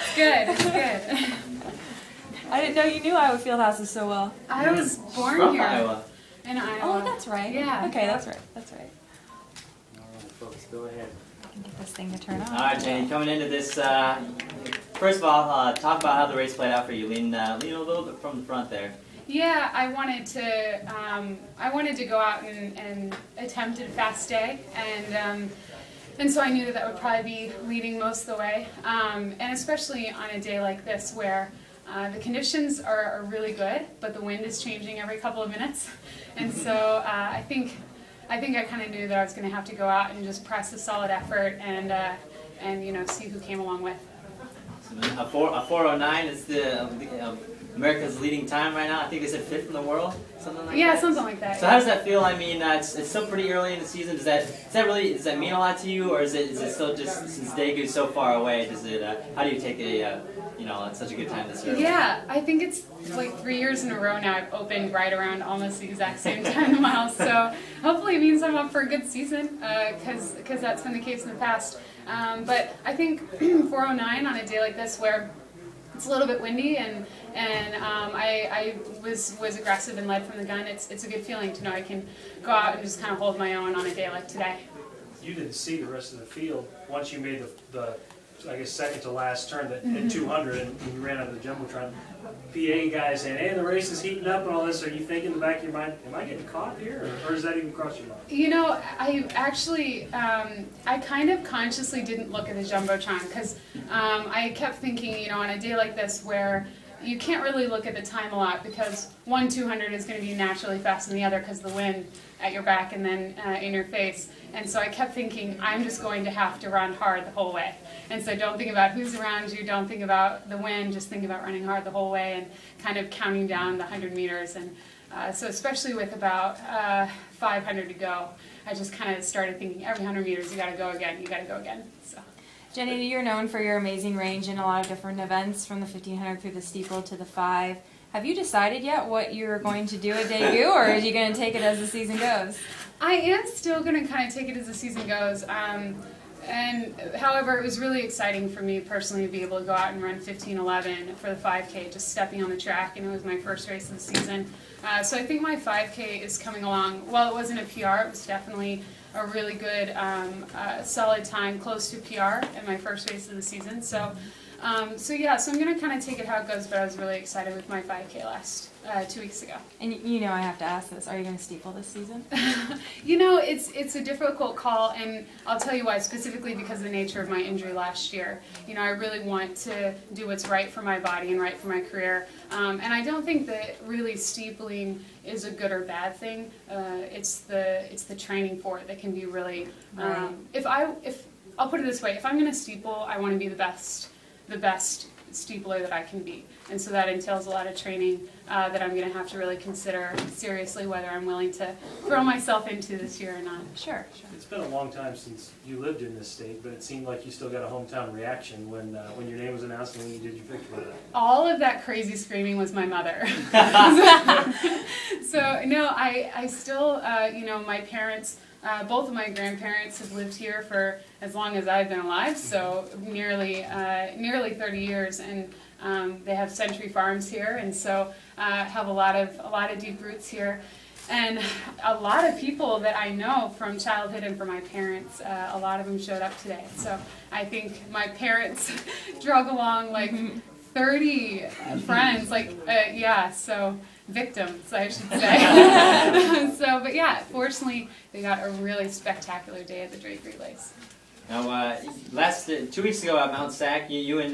It's good. It's good. I didn't know you knew Iowa Fieldhouses so well. I was born From here. Iowa. In Iowa. Oh, that's right. Yeah. Okay, that's right. That's right. All right, folks, go ahead. I can get this thing to turn on. All right, Jenny, coming into this, first of all, talk about how the race played out for you. Lean a little bit from the front there. Yeah, I wanted to go out and attempt a fast day, and so I knew that would probably be leading most of the way, and especially on a day like this where the conditions are really good, but the wind is changing every couple of minutes, and so I think I kind of knew that I was going to have to go out and just press a solid effort and see who came along with. So a 4:09 is the America's leading time right now. I think they said 5th in the world, something like that. Yeah, something like that. So how does that feel? I mean, it's still pretty early in the season. Does that mean a lot to you, or is it still just since Daegu is so far away? How do you take it's such a good time this early? Yeah, I think it's like 3 years in a row now I've opened right around almost the exact same time mile. So hopefully it means I'm up for a good season because that's been the case in the past. But I think 4:09 on a day like this where it's a little bit windy and I was aggressive and led from the gun. It's a good feeling to know I can go out and just kind of hold my own on a day like today. You didn't see the rest of the field once you made the I guess second to last turn at 200 and you ran out of the jumbotron. PA guys saying, "Hey, the race is heating up and all this." Are you thinking in the back of your mind, "Am I getting caught here?" Or does that even cross your mind? You know, I actually, I kind of consciously didn't look at the jumbotron because I kept thinking, on a day like this where you can't really look at the time a lot because one 200 is going to be naturally faster than the other because of the wind at your back and then in your face. And so I kept thinking, I'm just going to have to run hard the whole way. And so don't think about who's around you, don't think about the wind, just think about running hard the whole way and kind of counting down the 100 meters. And so especially with about 500 to go, I just kind of started thinking every 100 meters you got to go again, you got to go again. So. Jenny, you're known for your amazing range in a lot of different events, from the 1500 through the steeple to the 5. Have you decided yet what you're going to do at Daegu, or are you going to take it as the season goes? I am still going to kind of take it as the season goes. And however, it was really exciting for me personally to be able to go out and run 15:11 for the 5K, just stepping on the track, and it was my first race of the season. So I think my 5K is coming along. While it wasn't a PR, it was definitely a really good, solid time, close to PR in my first race of the season. So yeah, so I'm going to kind of take it how it goes, but I was really excited with my 5K last 2 weeks ago. And I have to ask this, are you going to steeple this season? It's a difficult call, and I'll tell you why, specifically because of the nature of my injury last year. I really want to do what's right for my body and right for my career, and I don't think that really steepling is a good or bad thing. It's the training for it that can be really, I'll put it this way, if I'm going to steeple, I want to be the best steepler that I can be. And so that entails a lot of training that I'm going to have to really consider seriously whether I'm willing to throw myself into this year or not. Sure. It's been a long time since you lived in this state, but it seemed like you still got a hometown reaction when your name was announced and when you did your victory. All of that crazy screaming was my mother. So no, I still, my parents, both of my grandparents have lived here for as long as I've been alive, so nearly 30 years, and they have century farms here, and so have a lot of deep roots here, and a lot of people that I know from childhood and from my parents, a lot of them showed up today. So I think my parents drug along like 30 friends, so victims, I should say. But yeah, fortunately, they got a really spectacular day at the Drake Relays. Now, 2 weeks ago at Mount Sac, you and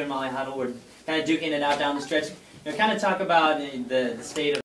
Molly Huddle were kind of duking it out down the stretch. Kind of talk about the state of